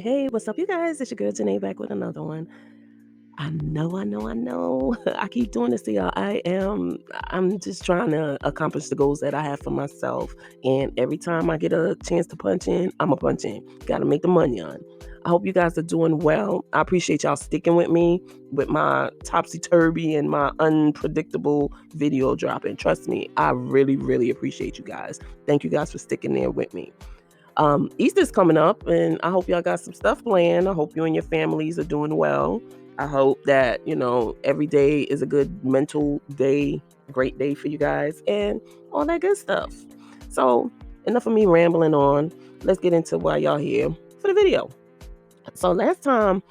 Hey, what's up, you guys? It's your girl Janae back with another one. I know. I keep doing this to y'all. I'm just trying to accomplish the goals that I have for myself. And every time I get a chance to punch in, I'm a punch in. Gotta make the money on. I hope you guys are doing well. I appreciate y'all sticking with me with my topsy-turvy and my unpredictable video dropping. Trust me, I really, really appreciate you guys. Thank you guys for sticking there with me. Easter's coming up, and I hope y'all got some stuff planned. I hope you and your families are doing well. I hope that, every day is a good mental day, great day for you guys, and all that good stuff. So, enough of me rambling on. Let's get into why y'all here for the video. So, last time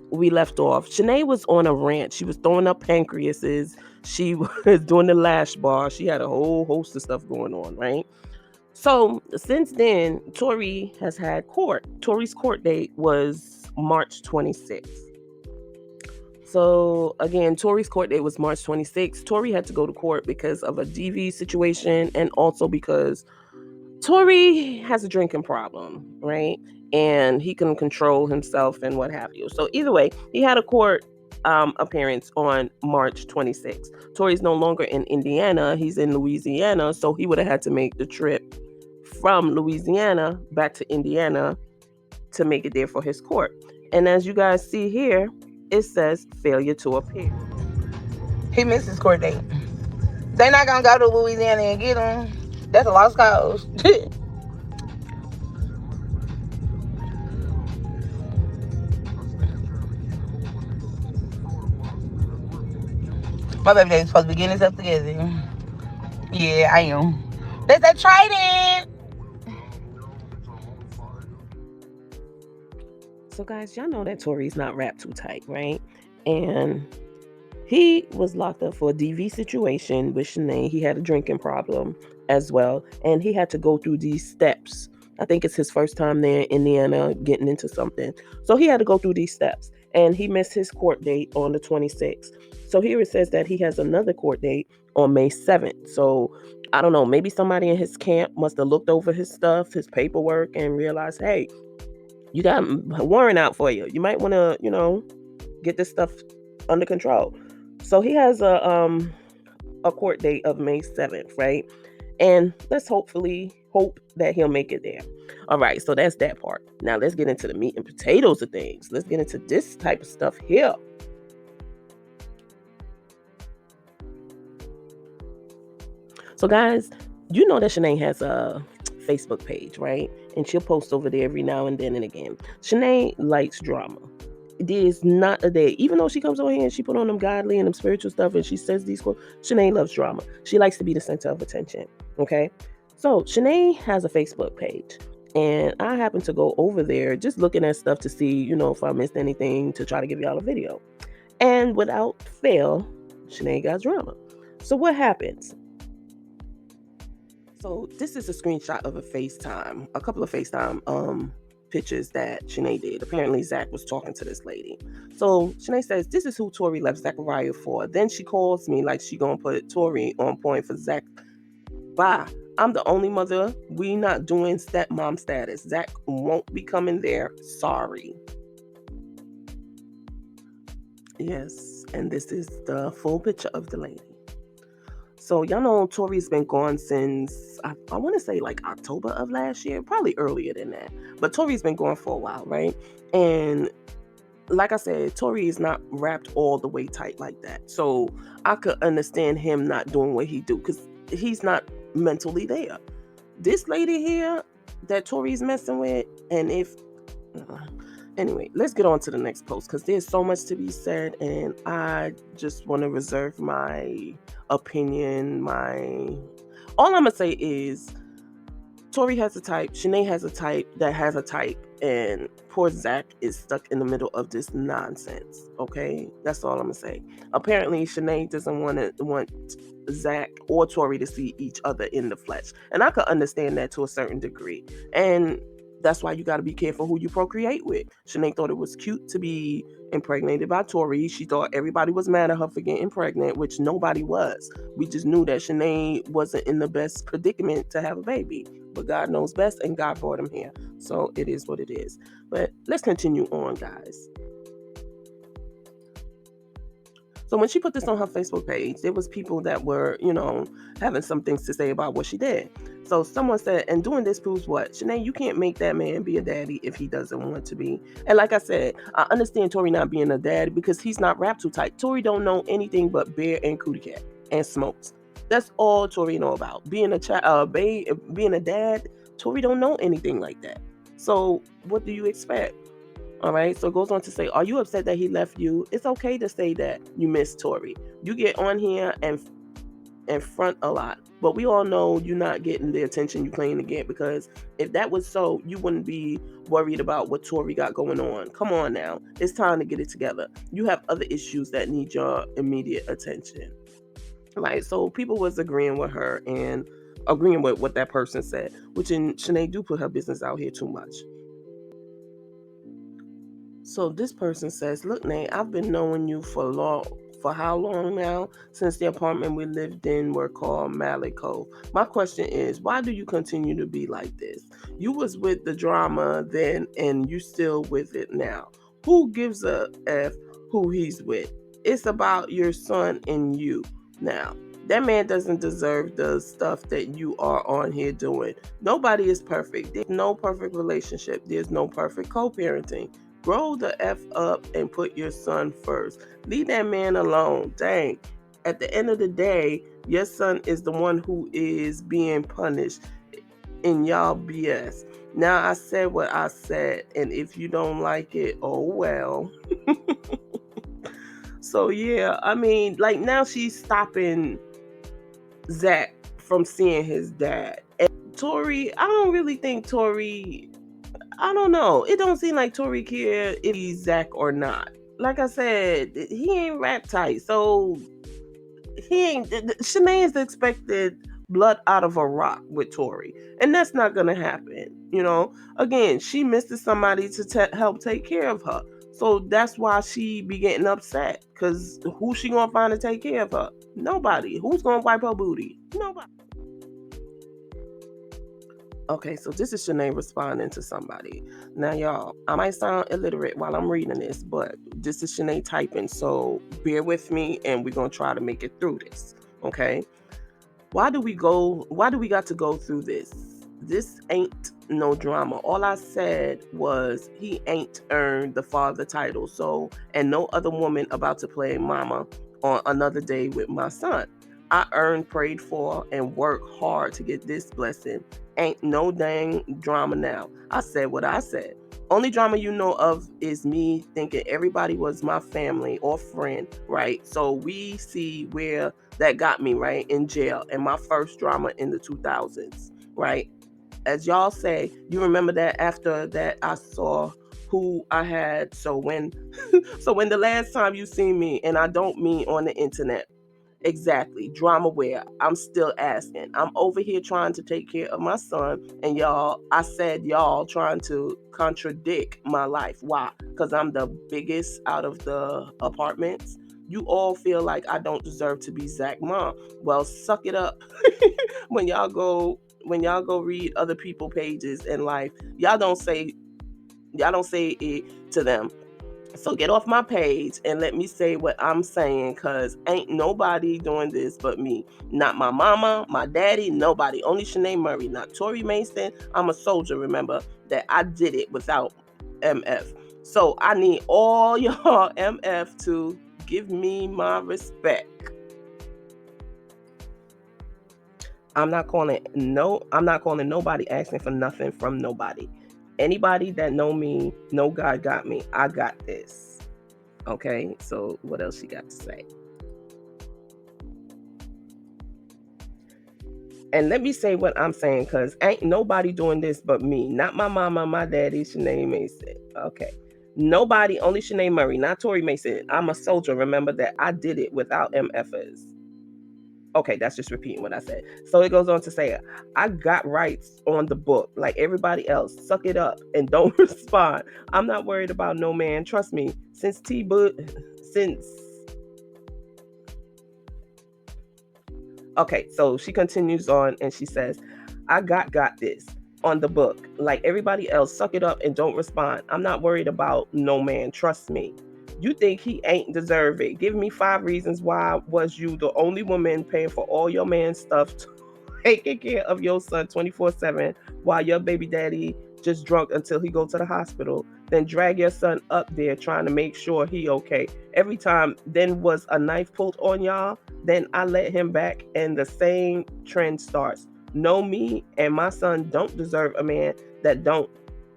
we left off, Shanae was on a rant. She was throwing up pancreases. She was doing the lash bar. She had a whole host of stuff going on, right? So since then, Tori has had court. Tori's court date was March 26th. So again, Tori's court date was March 26th. Tori had to go to court because of a DV situation and also because Tori has a drinking problem, right? And he can control himself and what have you. So either way, he had a court appearance on March 26th. Tori's no longer in Indiana. He's in Louisiana. So he would have had to make the trip from Louisiana back to Indiana to make it there for his court. And as you guys see here, it says failure to appear. He missed his court date. They not gonna go to Louisiana and get him. That's a lost cause. My baby daddy's supposed to be getting himself together. Yeah, I am. Let's try it. So guys, y'all know that Tori's not wrapped too tight, right? And he was locked up for a DV situation with Shanae. He had a drinking problem as well. And he had to go through these steps. I think it's his first time there in Indiana getting into something. So he had to go through these steps. And he missed his court date on the 26th. So here it says that he has another court date on May 7th. So I don't know, maybe somebody in his camp must have looked over his stuff, his paperwork, and realized, hey, you got a warrant out for you. You might want to, get this stuff under control. So he has a court date of May 7th, right? And let's hopefully hope that he'll make it there. All right, so that's that part. Now let's get into the meat and potatoes of things. Let's get into this type of stuff here. So guys, you know that Shanae has a Facebook page, right? And she'll post over there every now and then and again. Shanae likes drama. There's not a day, even though she comes over here and she put on them godly and them spiritual stuff and she says these quotes, Shanae loves drama. She likes to be the center of attention, okay? So Shanae has a Facebook page. And I happen to go over there just looking at stuff to see, if I missed anything to try to give y'all a video. And without fail, Shanae got drama. So what happens? So this is a screenshot of a couple of FaceTime pictures that Shanae did. Apparently Zach was talking to this lady. So Shanae says, this is who Tori left Zachariah for. Then she calls me like she gonna put Tori on point for Zach. Bye. I'm the only mother. We not doing stepmom status. Zach won't be coming there. Sorry. Yes, and this is the full picture of the lady. So y'all know Tori's been gone since, I want to say like October of last year, probably earlier than that. But Tori's been gone for a while, right? And like I said, Tori is not wrapped all the way tight like that. So I could understand him not doing what he do because he's not mentally there. This lady here that Tori's messing with, and anyway, let's get on to the next post because there's so much to be said and I just want to reserve my opinion. All I'm gonna say is Tori has a type, Shanae has a type that has a type, and poor Zach is stuck in the middle of this nonsense. Okay, that's all I'm gonna say. Apparently Shanae doesn't want Zach or Tori to see each other in the flesh, and I could understand that to a certain degree. And That's why you got to be careful who you procreate with. Shanae thought it was cute to be impregnated by Tori. She thought everybody was mad at her for getting pregnant, which nobody was. We just knew that Shanae wasn't in the best predicament to have a baby. But God knows best, and God brought him here. So it is what it is. But let's continue on, guys. So when she put this on her Facebook page, there was people that were, having some things to say about what she did. So someone said, and doing this proves what? Shanae, you can't make that man be a daddy if he doesn't want to be. And like I said, I understand Tori not being a daddy because he's not wrapped too tight. Tori don't know anything but beer and cootie cat and smokes. That's all Tori know about. Being being a dad, Tori don't know anything like that. So what do you expect? All right. So it goes on to say, are you upset that he left you? It's okay to say that you miss Tori. You get on here and front a lot. But we all know you're not getting the attention you claim to get, because if that was so, you wouldn't be worried about what Tori got going on. Come on now. It's time to get it together. You have other issues that need your immediate attention. Right. So people was agreeing with her and agreeing with what that person said, which in Shanae do put her business out here too much. So this person says, look, Nate, I've been knowing you for how long now? Since the apartment we lived in were called Mallet Cove. My question is, why do you continue to be like this? You was with the drama then and you still with it now. Who gives a F who he's with? It's about your son and you now. That man doesn't deserve the stuff that you are on here doing. Nobody is perfect. There's no perfect relationship. There's no perfect co-parenting. Grow the F up and put your son first. Leave that man alone. Dang. At the end of the day, your son is the one who is being punished in y'all BS. Now, I said what I said, and if you don't like it, oh well. So, yeah, I mean, like now she's stopping Zach from seeing his dad. And Tori, I don't really think Tori, I don't know. It don't seem like Tori care if he's Zach or not. Like I said, he ain't rap tight, so he ain't. Shanae is expected blood out of a rock with Tori, and that's not gonna happen. Again, she misses somebody to help take care of her, so that's why she be getting upset. Cause who she gonna find to take care of her? Nobody. Who's gonna wipe her booty? Nobody. Okay, so this is Shanae responding to somebody. Now, y'all, I might sound illiterate while I'm reading this, but this is Shanae typing, so bear with me and we're going to try to make it through this, okay? Why do we got to go through this? This ain't no drama. All I said was he ain't earned the father title, so, and no other woman about to play mama on another day with my son. I earned, prayed for, and worked hard to get this blessing. Ain't no dang drama now. I said what I said. Only drama you know of is me thinking everybody was my family or friend, right? So we see where that got me, right? In jail, and my first drama in the 2000s, right? As y'all say, you remember that after that I saw who I had. So when so when the last time you seen me, and I don't mean on the internet, exactly, drama where I'm still asking. I'm over here trying to take care of my son, and I said y'all trying to contradict my life. Why? Because I'm the biggest out of the apartments. You all feel like I don't deserve to be Zach mom. Well, suck it up. When y'all go read other people pages in life, y'all don't say it to them. So get off my page and let me say what I'm saying, because ain't nobody doing this but me. Not my mama, my daddy, nobody. Only Shanae Murray, not Tori Mason. I'm a soldier, remember, that I did it without MF. So I need all y'all MF to give me my respect. I'm not calling nobody asking for nothing from nobody. Anybody that know me, know God got me. I got this. Okay, so what else she got to say? And let me say what I'm saying, because ain't nobody doing this but me. Not my mama, my daddy, Shanae Mason. Okay. Nobody, only Shanae Murray, not Tori Mason. I'm a soldier. Remember that I did it without MFers. Okay, that's just repeating what I said. So it goes on to say, I got rights on the book like everybody else. Suck it up and don't respond. I'm not worried about no man. Trust me. Since Okay, so she continues on and she says, I got this on the book. Like everybody else, suck it up and don't respond. I'm not worried about no man. Trust me. You think he ain't deserve it. Give me 5 reasons why was you the only woman paying for all your man's stuff, taking care of your son 24/7 while your baby daddy just drunk until he go to the hospital, then drag your son up there trying to make sure he okay. Every time then was a knife pulled on y'all, then I let him back and the same trend starts. No, me and my son don't deserve a man that don't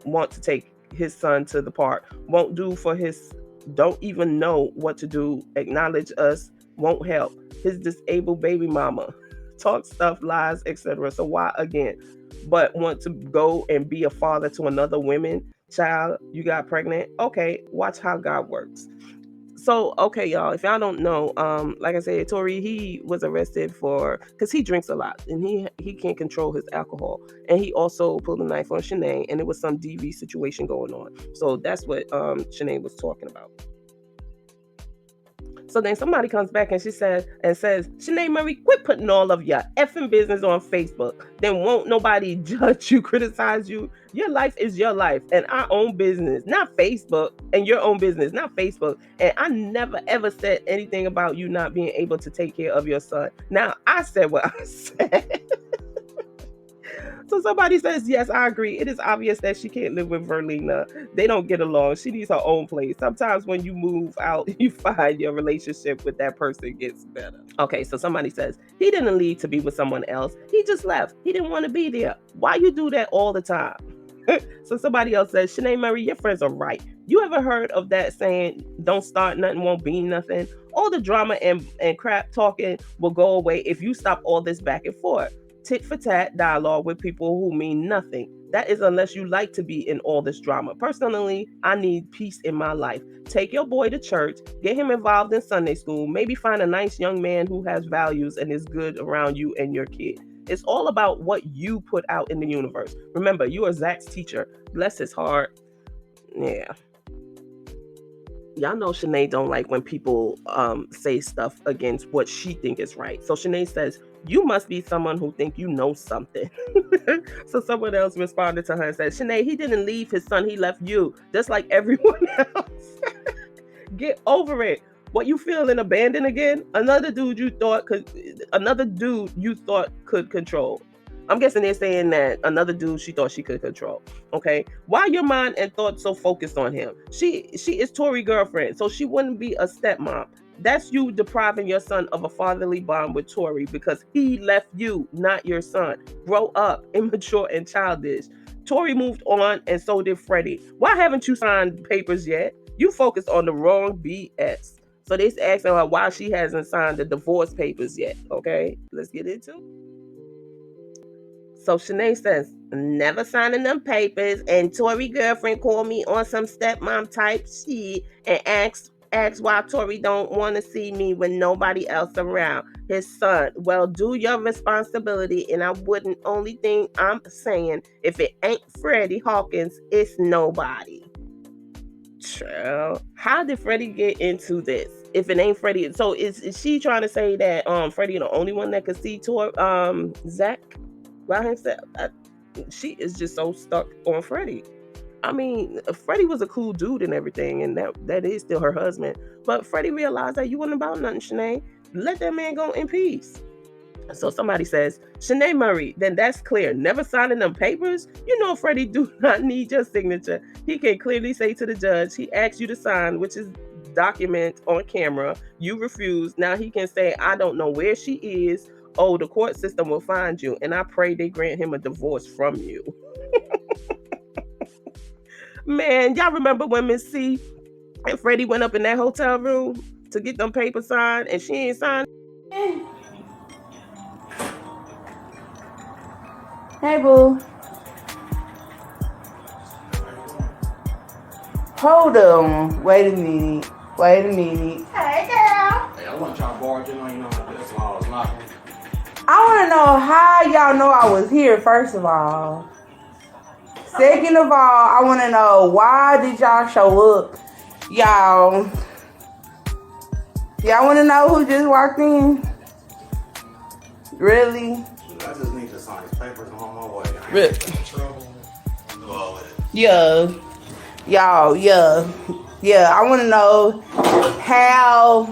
want to take his son to the park, won't do for his, don't even know what to do, acknowledge us, won't help his disabled baby mama, talk stuff, lies, etc. So why again? But want to go and be a father to another woman, child, you got pregnant. Okay, watch how God works. So okay, y'all, if y'all don't know, like I said, Tori, he was arrested for because he drinks a lot and he can't control his alcohol, and he also pulled a knife on Shanae, and it was some DV situation going on. So that's what Shanae was talking about. So then somebody comes back and says, Shanae Murray, quit putting all of your effing business on Facebook. Then won't nobody judge you, criticize you. Your life is your life and our own business, not Facebook, and your own business, not Facebook. And I never ever said anything about you not being able to take care of your son. Now, I said what I said. So somebody says, yes, I agree. It is obvious that she can't live with Verlina. They don't get along. She needs her own place. Sometimes when you move out, you find your relationship with that person gets better. Okay, so somebody says, he didn't leave to be with someone else. He just left. He didn't want to be there. Why you do that all the time? So somebody else says, Shanae Murray, your friends are right. You ever heard of that saying, don't start nothing, won't be nothing? All the drama and crap talking will go away if you stop all this back and forth. Tit for tat dialogue with people who mean nothing. That is unless you like to be in all this drama. Personally, I need peace in my life. Take your boy to church, get him involved in Sunday school, maybe find a nice young man who has values and is good around you and your kid. It's all about what you put out in the universe. Remember, you are Zach's teacher. Bless his heart. Yeah. Y'all know Shanae don't like when people say stuff against what she think is right. So Shanae says, you must be someone who think you know something. So someone else responded to her and said, Shanae, he didn't leave his son, he left you, just like everyone else. Get over it. What, you feeling abandoned again? Another dude you thought could control. I'm guessing they're saying that another dude she thought she could control. Okay. Why your mind and thoughts so focused on him? She is Tori's girlfriend, so she wouldn't be a stepmom. That's you depriving your son of a fatherly bond with Tori because he left you, not your son. Grow up, immature and childish. Tori moved on and so did Freddie. Why haven't you signed papers yet? You focused on the wrong BS. So they're asking her why she hasn't signed the divorce papers yet. Okay, let's get into it. So Shanae says, never signing them papers, and Tori girlfriend called me on some stepmom type shit and asked why Tori don't want to see me when nobody else around. His son. Well, do your responsibility, and I wouldn't. Only thing I'm saying, if it ain't Freddie Hawkins, it's nobody. Child. How did Freddie get into this? If it ain't Freddie, so is she trying to say that Freddie the only one that could see Zach by himself? She is just so stuck on Freddie. I mean, Freddie was a cool dude and everything, and that is still her husband. But Freddie realized that you wasn't about nothing, Shanae. Let that man go in peace. So somebody says, Shanae Murray, then that's clear. Never signing them papers? You know Freddie do not need your signature. He can clearly say to the judge, he asked you to sign, which is document on camera. You refuse. Now he can say, I don't know where she is. Oh, the court system will find you. And I pray they grant him a divorce from you. Man, y'all remember when Miss C and Freddie went up in that hotel room to get them papers signed and she ain't signed? Hey, boo. Hold on. Wait a minute. Hey, girl. Hey, I want y'all barging on, you know, that's why I was knocking. I want to know how y'all know I was here, first of all. Second of all, I want to know why did y'all show up? Y'all want to know who just walked in? Really? I just need to sign his papers and on my way. Really? Yeah. Yeah. I want to know how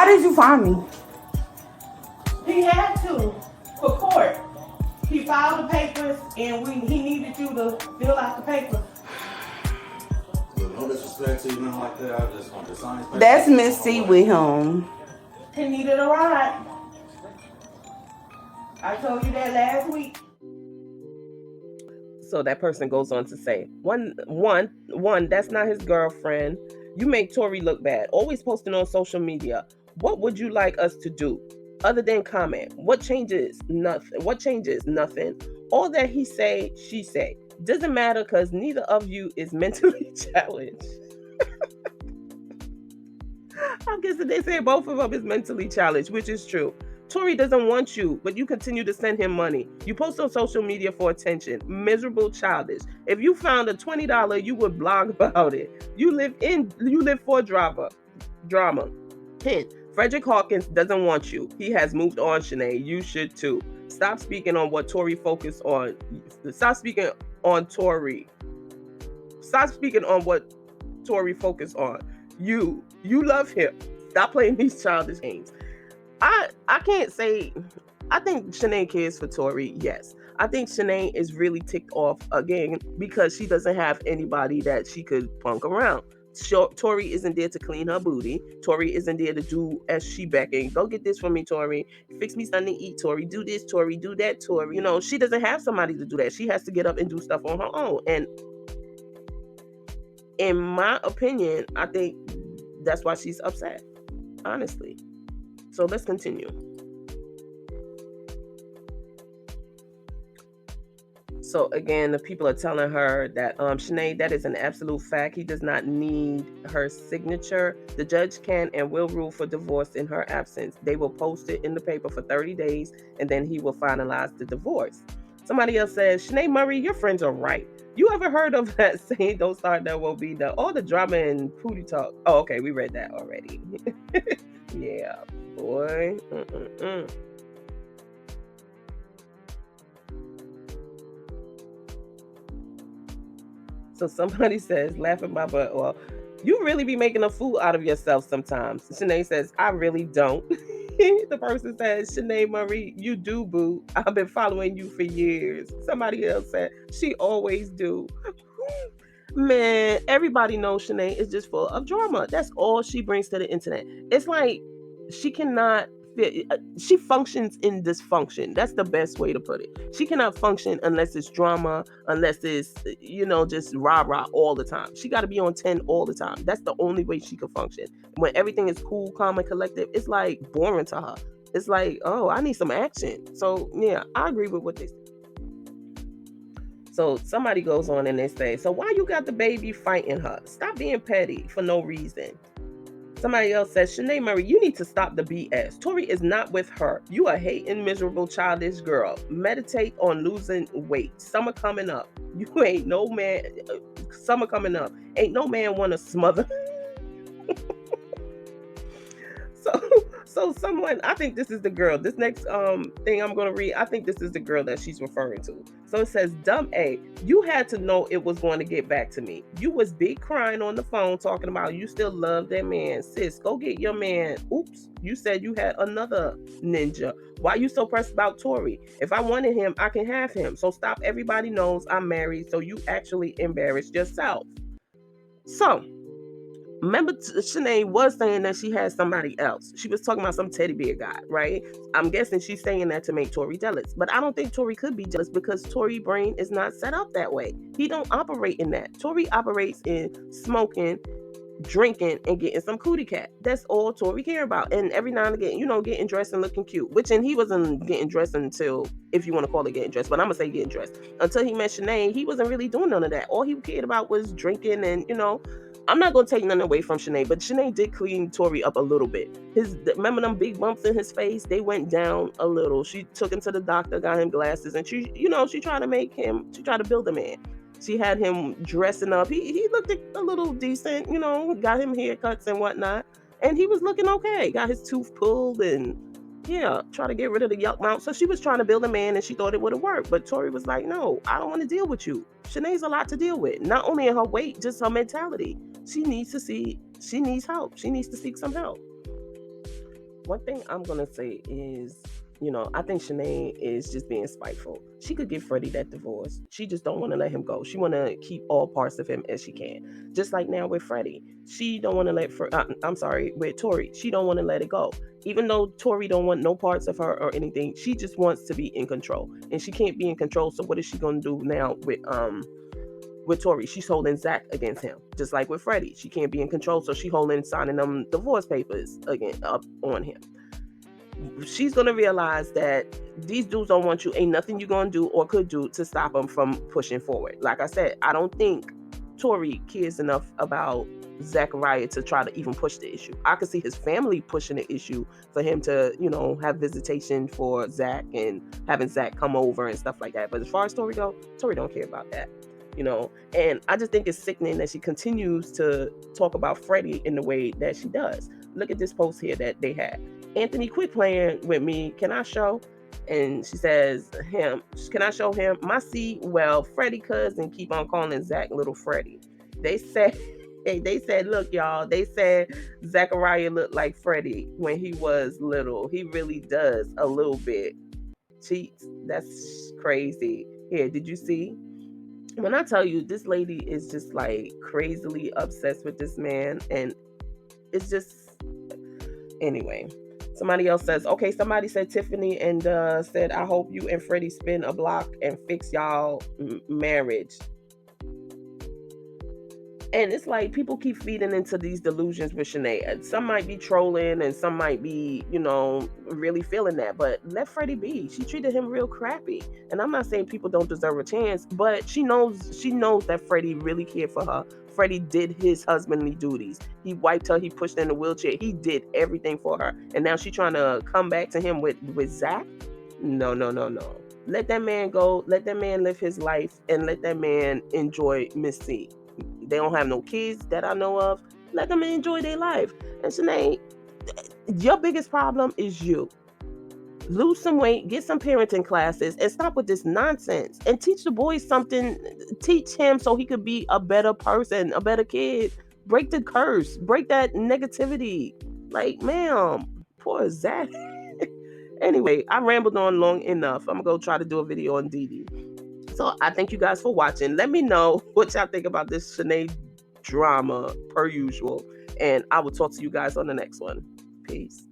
did you find me? He had to for court. He filed the papers, and he needed you to fill out the paper. With no disrespect to you, nothing like that. I just want to sign his papers. That's Miss C with him. He needed a ride. I told you that last week. So that person goes on to say, one, that's not his girlfriend. You make Tori look bad. Always posting on social media. What would you like us to do? Other than comment. What changes? Nothing. What changes? Nothing. All that he say, she say. Doesn't matter because neither of you is mentally challenged. I guess they say both of them is mentally challenged, which is true. Tori doesn't want you, but you continue to send him money. You post on social media for attention. Miserable, childish. If you found a $20, you would blog about it. You live for drama. 10. Frederick Hawkins doesn't want you. He has moved on, Shanae. You should too. Stop speaking on what Tori focused on. Stop speaking on Tori. Stop speaking on what Tori focused on. You love him. Stop playing these childish games. I can't say. I think Shanae cares for Tori. Yes, I think Shanae is really ticked off again because she doesn't have anybody that she could punk around. Tori isn't there to clean her booty. Tori isn't there to do as she begging. Go get this for me, Tori. Fix me something to eat, Tori. Do this, Tori. Do that, Tori. You know, she doesn't have somebody to do that. She has to get up and do stuff on her own. And in my opinion, I think that's why she's upset. Honestly. So let's continue. So again, the people are telling her that Shanae, that is an absolute fact. He does not need her signature. The judge can and will rule for divorce in her absence. They will post it in the paper for 30 days and then he will finalize the divorce. Somebody else says, Shanae Murray, your friends are right. You ever heard of that saying, don't start, there will be the all the drama and pooty talk? Oh, okay, we read that already. Yeah, boy. So somebody says, laughing my butt, well, you really be making a fool out of yourself sometimes. Shanae says, I really don't. The person says, Shanae Marie, you do, boo. I've been following you for years. Somebody else said, she always do. Man, everybody knows Shanae is just full of drama. That's all she brings to the internet. It's like she cannot she functions in dysfunction. That's the best way to put it. She cannot function unless it's drama, unless it's, just rah-rah all the time. She got to be on 10 all the time. That's the only way she can function. When everything is cool, calm, and collective, it's like boring to her. It's like, oh, I need some action. So, yeah, I agree with what they say. So somebody goes on and they say, so why you got the baby fighting her? Stop being petty for no reason. Somebody else says, Shanae Murray, you need to stop the BS. Tori is not with her. You a hating, miserable, childish girl. Meditate on losing weight. Summer coming up. You ain't no man. Summer coming up. Ain't no man want to smother. So someone, I think this is the girl. This next thing I'm going to read, I think this is the girl that she's referring to. So it says, dumb A, you had to know it was going to get back to me. You was big crying on the phone talking about you still love that man. Sis, go get your man. Oops, you said you had another ninja. Why you so pressed about Tori? If I wanted him, I can have him. So stop. Everybody knows I'm married, so you actually embarrassed yourself. So, remember, Shanae was saying that she had somebody else. She was talking about some teddy bear guy, right? I'm guessing she's saying that to make Tori jealous. But I don't think Tori could be jealous because Tori's brain is not set up that way. He don't operate in that. Tori operates in smoking, drinking and getting some cootie cat. That's all Tori care about. And every now and again, getting dressed and looking cute. And he wasn't getting dressed until, if you want to call it getting dressed, but I'm gonna say getting dressed. Until he met Shanae, he wasn't really doing none of that. All he cared about was drinking and, I'm not gonna take nothing away from Shanae, but Shanae did clean Tori up a little bit. Remember them big bumps in his face? They went down a little. She took him to the doctor, got him glasses, and she tried to build a man. She had him dressing up. He looked a little decent, got him haircuts and whatnot. And he was looking okay. Got his tooth pulled and yeah, try to get rid of the yuck mouth. So she was trying to build a man and she thought it would have worked. But Tori was like, no, I don't want to deal with you. Shanae's a lot to deal with. Not only in her weight, just her mentality. She needs help. She needs to seek some help. One thing I'm gonna say is, I think Shanae is just being spiteful. She could give Freddie that divorce. She just don't want to let him go. She want to keep all parts of him as she can. Just like now with Freddie, she don't want to with Tori, she don't want to let it go. Even though Tori don't want no parts of her or anything, she just wants to be in control, and she can't be in control. So what is she gonna do now with Tori? She's holding Zach against him, just like with Freddie. She can't be in control, so she signing them divorce papers again up on him. She's gonna realize that these dudes don't want you. Ain't nothing you're gonna do or could do to stop them from pushing forward. Like I said, I don't think Tori cares enough about Zachariah to try to even push the issue. I could see his family pushing the issue for him to, have visitation for Zach and having Zach come over and stuff like that. But as far as Tori go, Tori don't care about that. And I just think it's sickening that she continues to talk about Freddie in the way that she does. Look at this post here that they had. Anthony, quit playing with me. Can I show? And she says, can I show him my seat? Well, Freddie cousin keep on calling Zach little Freddie. They said, look, y'all, they said Zachariah looked like Freddie when he was little. He really does a little bit. Cheats. That's crazy. Here, did you see? When I tell you, this lady is just like crazily obsessed with this man, and it's just, anyway. Somebody else says, okay, somebody said Tiffany and said, I hope you and Freddie spin a block and fix y'all marriage. And it's like people keep feeding into these delusions with Shanae. Some might be trolling and some might be, really feeling that. But let Freddie be. She treated him real crappy. And I'm not saying people don't deserve a chance, but she knows that Freddie really cared for her. Freddie did his husbandly duties. He wiped her. He pushed her in the wheelchair. He did everything for her. And now she's trying to come back to him with Zach? No. Let that man go. Let that man live his life and let that man enjoy Miss C. They don't have no kids that I know of. Let them enjoy their life. And Shanae, your biggest problem is you. Lose some weight, get some parenting classes, and stop with this nonsense. And teach the boy something. Teach him so he could be a better person, a better kid. Break the curse. Break that negativity. Like, ma'am, poor Zach. Anyway, I rambled on long enough. I'm going to go try to do a video on Dee Dee. So I thank you guys for watching. Let me know what y'all think about this Shanae drama per usual. And I will talk to you guys on the next one. Peace.